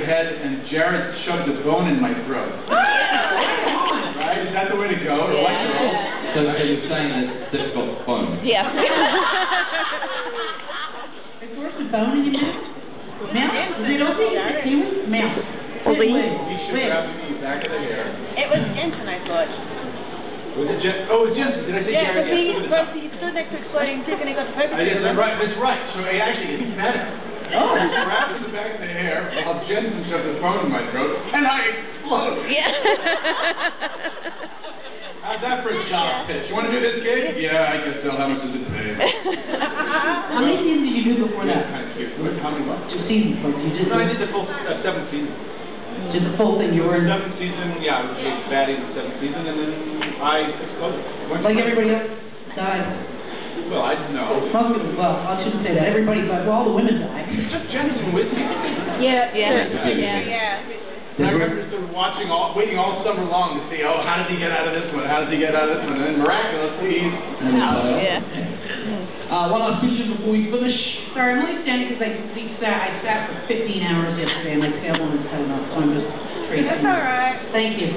head and Jared shoved a bone in my throat. Right? Is that the way to go? Or what? So you're saying that they've got bone? Yeah. Is there a bone in your mouth? Mouth? Is it okay? Kiwi? Mouth. Well, He should grab the back of the hair. It was Jensen, I thought. Was it Jensen? Oh, it was Jensen. Did I say Jared? Yeah, he stood next to Exploding Dick and he got the poker. That's right. So he actually gets better. Oh, he grabbed the back of the hair while Jensen shoved the phone in my throat, and I exploded. Yeah. How's that for a job pitch? You want to do this gig? Yeah, I guess so. How much does it pay? How many seasons did you do before that? Kind of cute. How many months? 2 seasons. Like you did. No, I did the full 7th season. Did the full thing? You were in 7th season. Yeah, I was a baddie in the 7th season, and then I exploded. Like everybody else died. Well, I didn't know. Well, I shouldn't say that. Everybody, but all the women died. It's just Jensen with me. Yeah. And I remember just waiting all summer long to see, how does he get out of this one? How does he get out of this one? And then miraculously, one last question before we finish. Sorry, I'm only standing because I sat for 15 hours yesterday and my tailbone is cut enough, so I'm just crazy. That's all right. Thank you.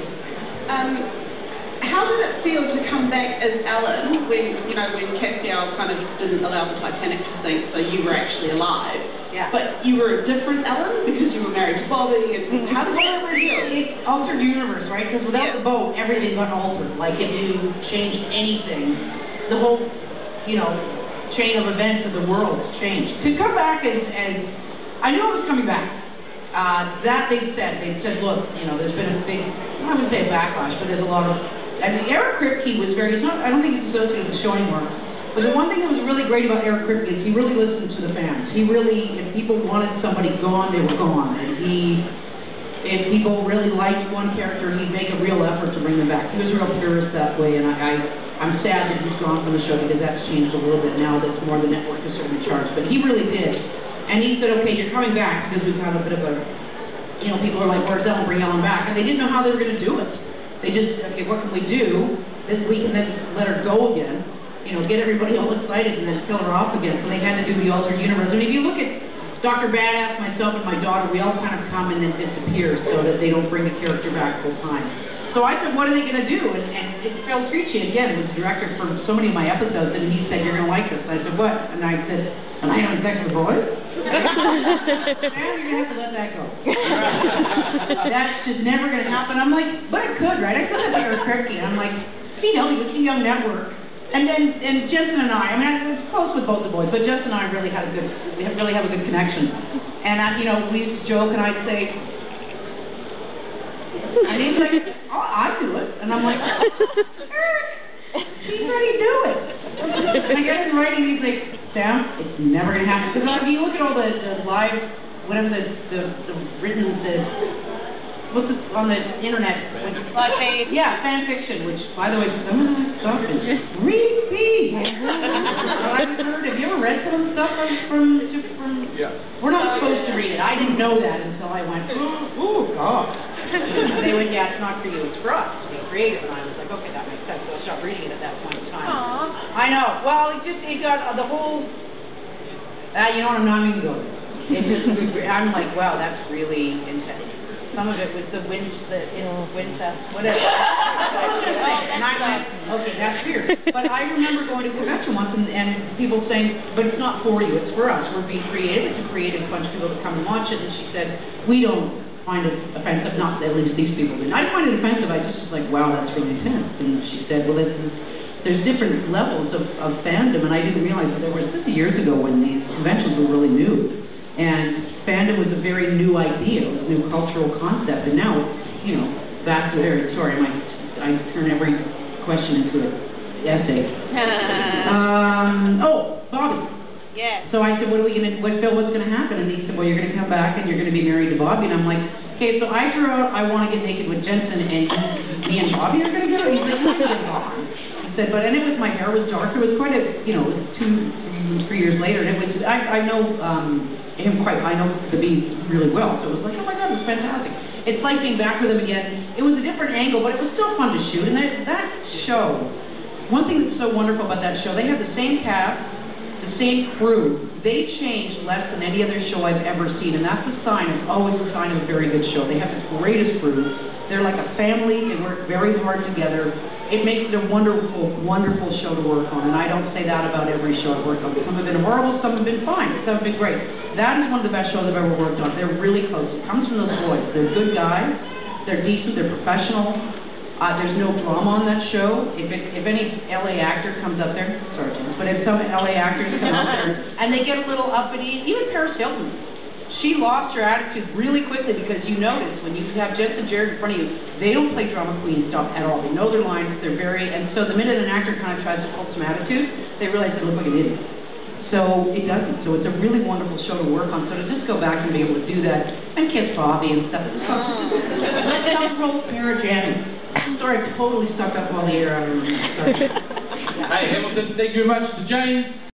How did it feel to come back as Ellen when Castiel kind of didn't allow the Titanic to sink, so you were actually alive? Yeah. But you were a different Ellen because you were married to Bobby, and how did that feel? It's altered universe, right? Because without the boat, everything got altered. Like if you changed anything, the whole, chain of events of the world changed. To come back as I knew I was coming back. That they said, look, there's been a big, I wouldn't say a backlash, but there's a lot of. Eric Kripke was I don't think he's associated with the show anymore. But the one thing that was really great about Eric Kripke is he really listened to the fans. He really, if people wanted somebody gone, they were gone. And if people really liked one character, he'd make a real effort to bring them back. He was a real purist that way, and I'm sad that he's gone from the show because that's changed a little bit now. That's more the network is sort of in charge. But he really did. And he said, okay, you're coming back because we've got a bit of a, people are like, where's Ellen? Bring Ellen back. And they didn't know how they were going to do it. They just, okay, what can we do this week and then let her go again? Get everybody all excited and then kill her off again. So they had to do the altered universe. And if you look at Dr. Badass, myself, and my daughter, we all kind of come and then disappear so that they don't bring the character back full time. So I said, what are they going to do? And it's Phil Trici, again, who's the director for so many of my episodes, and he said, you're going to like this. And I said, what? And I said, am I having sex with boys? Now you're going to have to let that go. That's just never going to happen. I'm like, but it could, right? I could have Eric Kripke. And I'm like, he was a young network. And Jensen and I was close with both the boys, but Jensen and I really have a good connection. And we used to joke, and I'd say, and he's like, oh, I do it. And I'm like, Eric, he's ready to do it. And I get him writing, he's like, Sam, it's never going to happen. Because if you look at all the live, whatever what's it on the internet? Yeah, fan fiction, which, by the way, some of that stuff is creepy. Have you ever read some of the stuff from Yeah. We're not supposed to read it. I didn't know that until I went, oh, God. And they went, yeah, it's not for you, it's for us to be creative. And I was like, okay, that makes sense. So I stopped reading it at that point in time. Aww. I know. Well, it got the whole, I'm not even going. I'm like, wow, that's really intense. Some of it was the incest, whatever. And I'm like, okay, that's weird. But I remember going to a convention once and people saying, but it's not for you, it's for us. We're being creative. It's a creative bunch of people to come and watch it. And she said, we don't find it offensive, not at least these people didn't. I find it offensive. I just was like, wow, that's really intense. And she said, well, there's different levels of fandom, and I didn't realize that this is years ago when these conventions were really new. And fandom was a very new idea, it was a new cultural concept, and now it's, back to very, sorry, I turn every question into an essay. Bobby. Yeah. So I said, Phil, what's going to happen? And he said, well, you're going to come back and you're going to be married to Bobby. And I'm like, okay, so I threw out, I want to get naked with Jensen, and me and Bobby are going to get it? He said, he said, and it was, my hair was dark. It was quite a, it was 2, 3 years later, and it was, I know I know the Bee really well, so it was like, oh my God, it was fantastic. It's like being back with him again. It was a different angle, but it was still fun to shoot. And that show, one thing that's so wonderful about that show, they have the same cast, the same crew, they change less than any other show I've ever seen, and that's a sign, it's always a sign of a very good show. They have the greatest crew. They're like a family. They work very hard together. It makes it a wonderful, wonderful show to work on, and I don't say that about every show I've worked on. Some have been horrible, some have been fine, some have been great. That is one of the best shows I've ever worked on. They're really close. It comes from those boys. They're good guys. They're decent. They're professional. There's no drama on that show. If any LA actor comes up there, sorry, James, but if some LA actors come up there and they get a little uppity, even Paris Hilton, she lost her attitude really quickly because you notice when you have Jess and Jared in front of you, they don't play drama queen stuff at all. They know their lines. They're very, and so the minute an actor kind of tries to pull some attitude, they realize they look like an idiot. So it doesn't. So it's a really wonderful show to work on. So to just go back and be able to do that and kiss Bobby and stuff, let's not roll Sarah Jennings. Sorry, I totally sucked up all the air out of her. Sorry. Hey, Hamilton, thank you very much to James.